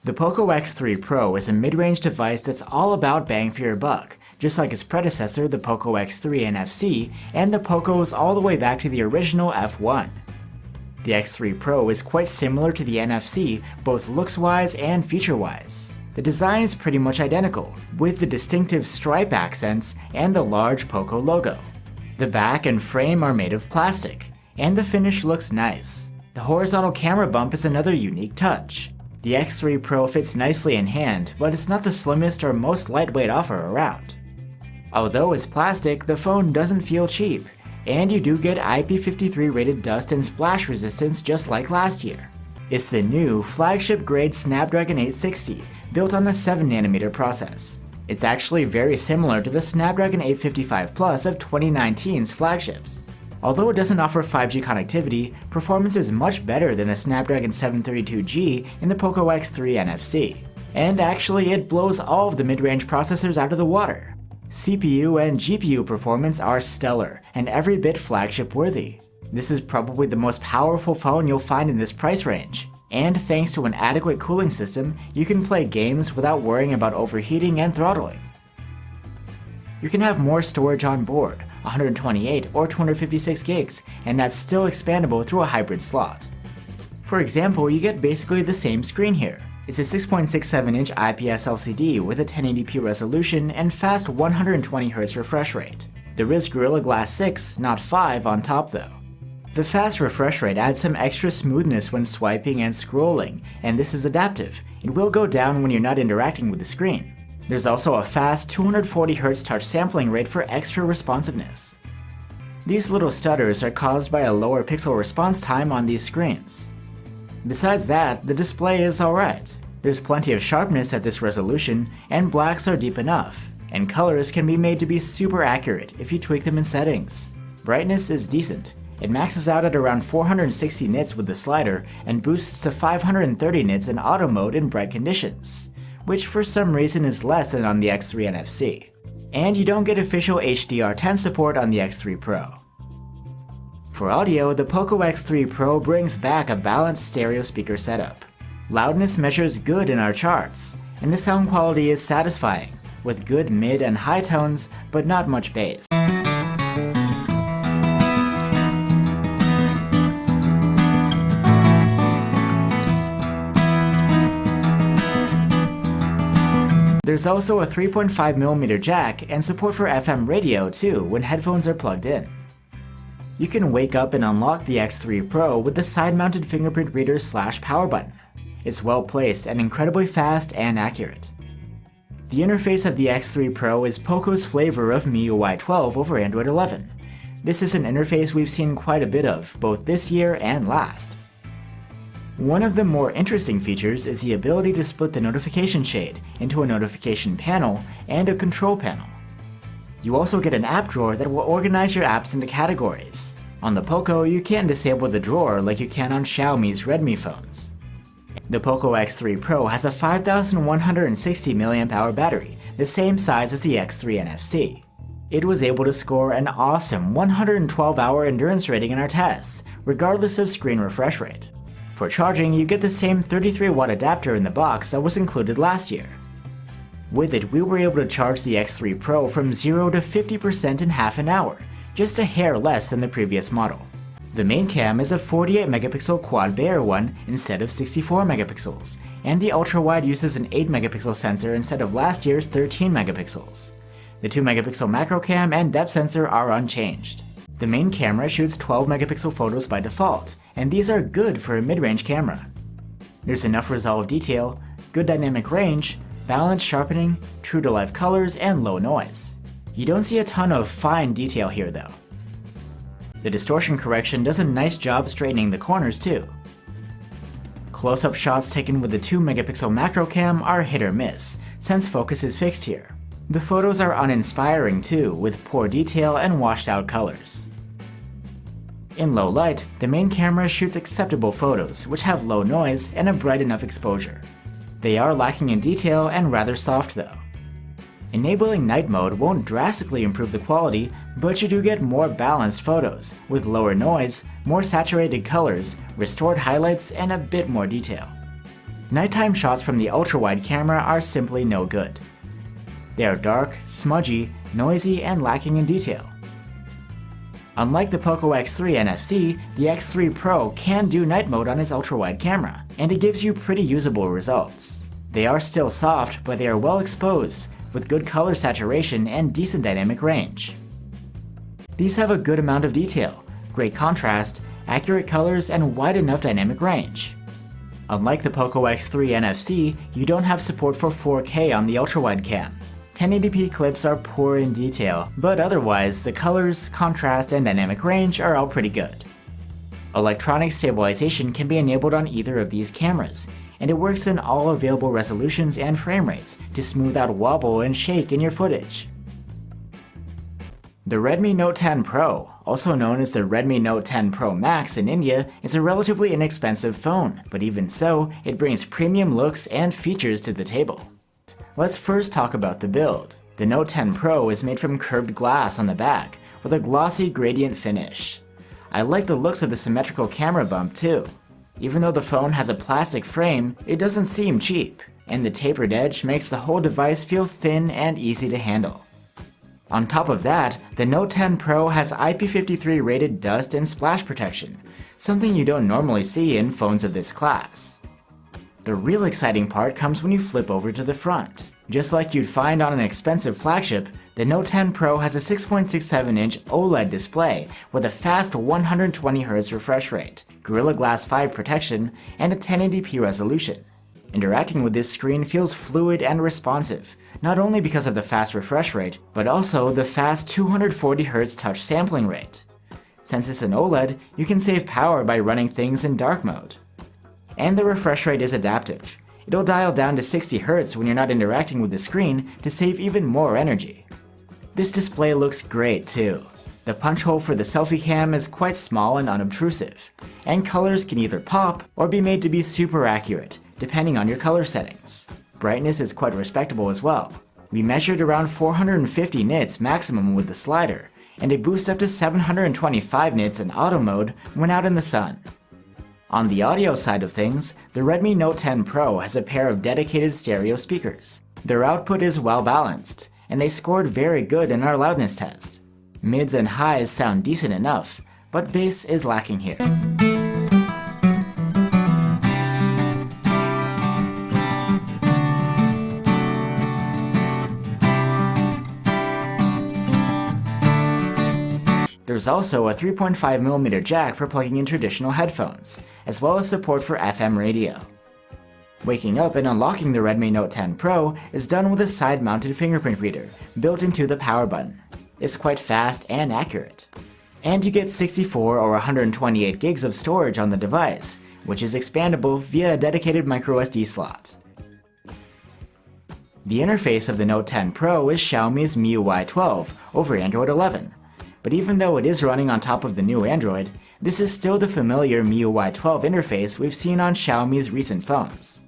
The Poco X3 Pro is a mid-range device that's all about bang for your buck, just like its predecessor, the Poco X3 NFC, and the Pocos all the way back to the original F1. The X3 Pro is quite similar to the NFC, both looks-wise and feature-wise. The design is pretty much identical, with the distinctive stripe accents and the large Poco logo. The back and frame are made of plastic, and the finish looks nice. The horizontal camera bump is another unique touch. The X3 Pro fits nicely in hand, but it's not the slimmest or most lightweight offer around. Although it's plastic, the phone doesn't feel cheap, and you do get IP53 rated dust and splash resistance just like last year. It's the new flagship grade Snapdragon 860, built on the 7nm process. It's actually very similar to the Snapdragon 855 Plus of 2019's flagships. Although it doesn't offer 5G connectivity, performance is much better than the Snapdragon 732G in the Poco X3 NFC. And actually, it blows all of the mid-range processors out of the water. CPU and GPU performance are stellar, and every bit flagship worthy. This is probably the most powerful phone you'll find in this price range. And thanks to an adequate cooling system, you can play games without worrying about overheating and throttling. You can have more storage on board, 128 or 256 gigs, and that's still expandable through a hybrid slot. For example, you get basically the same screen here. It's a 6.67-inch IPS LCD with a 1080p resolution and fast 120Hz refresh rate. There is Gorilla Glass 6, not 5, on top though. The fast refresh rate adds some extra smoothness when swiping and scrolling, and this is adaptive. It will go down when you're not interacting with the screen. There's also a fast 240Hz touch sampling rate for extra responsiveness. These little stutters are caused by a lower pixel response time on these screens. Besides that, the display is alright. There's plenty of sharpness at this resolution, and blacks are deep enough, and colors can be made to be super accurate if you tweak them in settings. Brightness is decent. It maxes out at around 460 nits with the slider and boosts to 530 nits in auto mode in bright conditions, which for some reason is less than on the X3 NFC. And you don't get official HDR10 support on the X3 Pro. For audio, the Poco X3 Pro brings back a balanced stereo speaker setup. Loudness measures good in our charts, and the sound quality is satisfying, with good mid and high tones, but not much bass. There's also a 3.5mm jack and support for FM radio too when headphones are plugged in. You can wake up and unlock the X3 Pro with the side-mounted fingerprint reader / power button. It's well placed and incredibly fast and accurate. The interface of the X3 Pro is Poco's flavor of MIUI 12 over Android 11. This is an interface we've seen quite a bit of, both this year and last. One of the more interesting features is the ability to split the notification shade into a notification panel and a control panel. You also get an app drawer that will organize your apps into categories. On the Poco, you can't disable the drawer like you can on Xiaomi's Redmi phones. The Poco X3 Pro has a 5160 mAh battery, the same size as the X3 NFC. It was able to score an awesome 112-hour endurance rating in our tests, regardless of screen refresh rate. For charging, you get the same 33-watt adapter in the box that was included last year. With it, we were able to charge the X3 Pro from 0 to 50% in half an hour, just a hair less than the previous model. The main cam is a 48-megapixel quad Bayer one instead of 64 megapixels, and the ultra-wide uses an 8-megapixel sensor instead of last year's 13 megapixels. The 2-megapixel macro cam and depth sensor are unchanged. The main camera shoots 12-megapixel photos by default, and these are good for a mid-range camera. There's enough resolve detail, good dynamic range, balanced sharpening, true-to-life colors, and low noise. You don't see a ton of fine detail here though. The distortion correction does a nice job straightening the corners too. Close-up shots taken with the 2-megapixel macro cam are hit or miss, since focus is fixed here. The photos are uninspiring too, with poor detail and washed out colors. In low light, the main camera shoots acceptable photos, which have low noise and a bright enough exposure. They are lacking in detail and rather soft though. Enabling night mode won't drastically improve the quality, but you do get more balanced photos, with lower noise, more saturated colors, restored highlights, and a bit more detail. Nighttime shots from the ultra-wide camera are simply no good. They are dark, smudgy, noisy, and lacking in detail. Unlike the Poco X3 NFC, the X3 Pro can do night mode on its ultra-wide camera, and it gives you pretty usable results. They are still soft, but they are well exposed, with good color saturation and decent dynamic range. These have a good amount of detail, great contrast, accurate colors, and wide enough dynamic range. Unlike the Poco X3 NFC, you don't have support for 4K on the ultra-wide cam. 1080p clips are poor in detail, but otherwise, the colors, contrast, and dynamic range are all pretty good. Electronic stabilization can be enabled on either of these cameras, and it works in all available resolutions and frame rates to smooth out wobble and shake in your footage. The Redmi Note 10 Pro, also known as the Redmi Note 10 Pro Max in India, is a relatively inexpensive phone, but even so, it brings premium looks and features to the table. Let's first talk about the build. The Note 10 Pro is made from curved glass on the back, with a glossy gradient finish. I like the looks of the symmetrical camera bump too. Even though the phone has a plastic frame, it doesn't seem cheap, and the tapered edge makes the whole device feel thin and easy to handle. On top of that, the Note 10 Pro has IP53 rated dust and splash protection, something you don't normally see in phones of this class. The real exciting part comes when you flip over to the front. Just like you'd find on an expensive flagship, the Note 10 Pro has a 6.67-inch OLED display with a fast 120Hz refresh rate, Gorilla Glass 5 protection, and a 1080p resolution. Interacting with this screen feels fluid and responsive, not only because of the fast refresh rate, but also the fast 240Hz touch sampling rate. Since it's an OLED, you can save power by running things in dark mode. And the refresh rate is adaptive. It'll dial down to 60Hz when you're not interacting with the screen to save even more energy. This display looks great too. The punch hole for the selfie cam is quite small and unobtrusive, and colors can either pop or be made to be super accurate, depending on your color settings. Brightness is quite respectable as well. We measured around 450 nits maximum with the slider, and it boosts up to 725 nits in auto mode when out in the sun. On the audio side of things, the Redmi Note 10 Pro has a pair of dedicated stereo speakers. Their output is well balanced, and they scored very good in our loudness test. Mids and highs sound decent enough, but bass is lacking here. There's also a 3.5mm jack for plugging in traditional headphones, as well as support for FM radio. Waking up and unlocking the Redmi Note 10 Pro is done with a side-mounted fingerprint reader built into the power button. It's quite fast and accurate. And you get 64 or 128 gigs of storage on the device, which is expandable via a dedicated microSD slot. The interface of the Note 10 Pro is Xiaomi's MIUI 12 over Android 11. But even though it is running on top of the new Android, this is still the familiar MIUI 12 interface we've seen on Xiaomi's recent phones.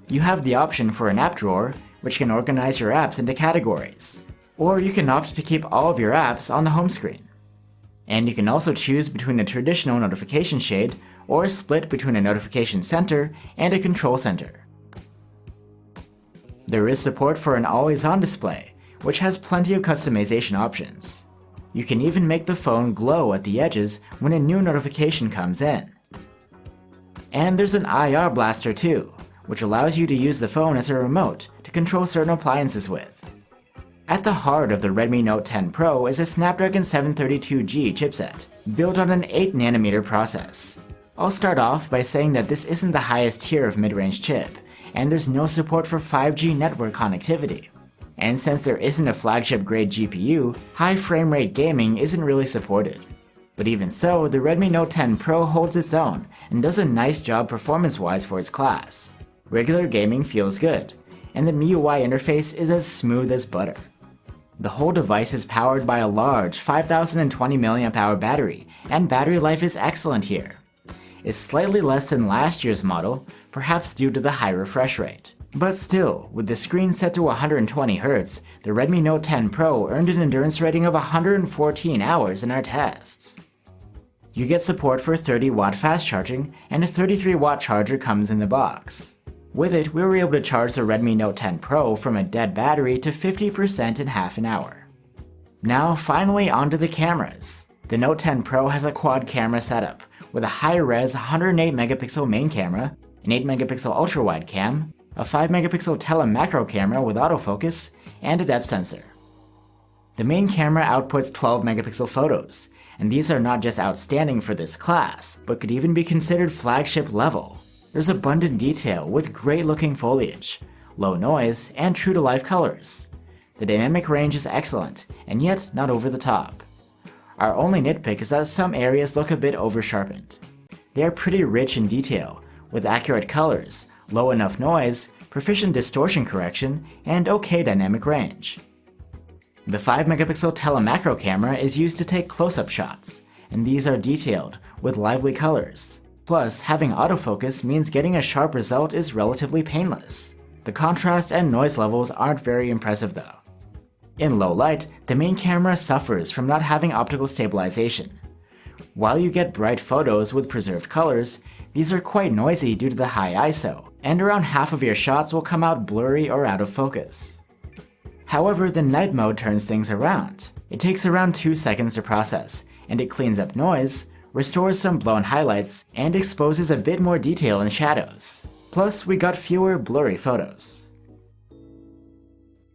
You have the option for an app drawer, which can organize your apps into categories. Or you can opt to keep all of your apps on the home screen. And you can also choose between a traditional notification shade or split between a notification center and a control center. There is support for an always-on display, which has plenty of customization options. You can even make the phone glow at the edges when a new notification comes in. And there's an IR blaster too, which allows you to use the phone as a remote to control certain appliances with. At the heart of the Redmi Note 10 Pro is a Snapdragon 732G chipset, built on an 8nm process. I'll start off by saying that this isn't the highest tier of mid-range chip, and there's no support for 5G network connectivity. And since there isn't a flagship-grade GPU, high frame rate gaming isn't really supported. But even so, the Redmi Note 10 Pro holds its own and does a nice job performance-wise for its class. Regular gaming feels good, and the MIUI interface is as smooth as butter. The whole device is powered by a large 5020 mAh battery, and battery life is excellent here. It's slightly less than last year's model, perhaps due to the high refresh rate. But still, with the screen set to 120Hz, the Redmi Note 10 Pro earned an endurance rating of 114 hours in our tests. You get support for 30W fast charging, and a 33W charger comes in the box. With it, we were able to charge the Redmi Note 10 Pro from a dead battery to 50% in half an hour. Now finally onto the cameras. The Note 10 Pro has a quad camera setup with a high-res 108 megapixel main camera, an 8 megapixel ultra-wide cam, a 5 megapixel tele-macro camera with autofocus, and a depth sensor. The main camera outputs 12 megapixel photos, and these are not just outstanding for this class, but could even be considered flagship level. There's abundant detail with great looking foliage, low noise, and true to life colors. The dynamic range is excellent, and yet not over the top. Our only nitpick is that some areas look a bit over-sharpened. They are pretty rich in detail, with accurate colors, low enough noise, proficient distortion correction, and okay dynamic range. The 5 megapixel tele-macro camera is used to take close-up shots, and these are detailed, with lively colors. Plus, having autofocus means getting a sharp result is relatively painless. The contrast and noise levels aren't very impressive though. In low light, the main camera suffers from not having optical stabilization. While you get bright photos with preserved colors, these are quite noisy due to the high ISO, and around half of your shots will come out blurry or out of focus. However, the night mode turns things around. It takes around 2 seconds to process, and it cleans up noise, restores some blown highlights, and exposes a bit more detail in shadows. Plus, we got fewer blurry photos.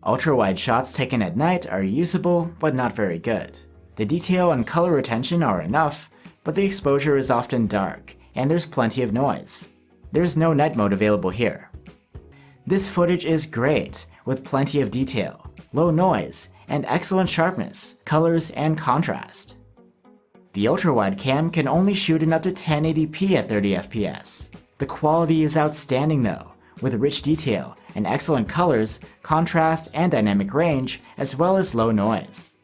Ultra-wide shots taken at night are usable, but not very good. The detail and color retention are enough, but the exposure is often dark, and there's plenty of noise. There's no night mode available here. This footage is great, with plenty of detail, low noise, and excellent sharpness, colors, and contrast. The ultra-wide cam can only shoot in up to 1080p at 30 FPS. The quality is outstanding though, with rich detail and excellent colors, contrast, and dynamic range, as well as low noise.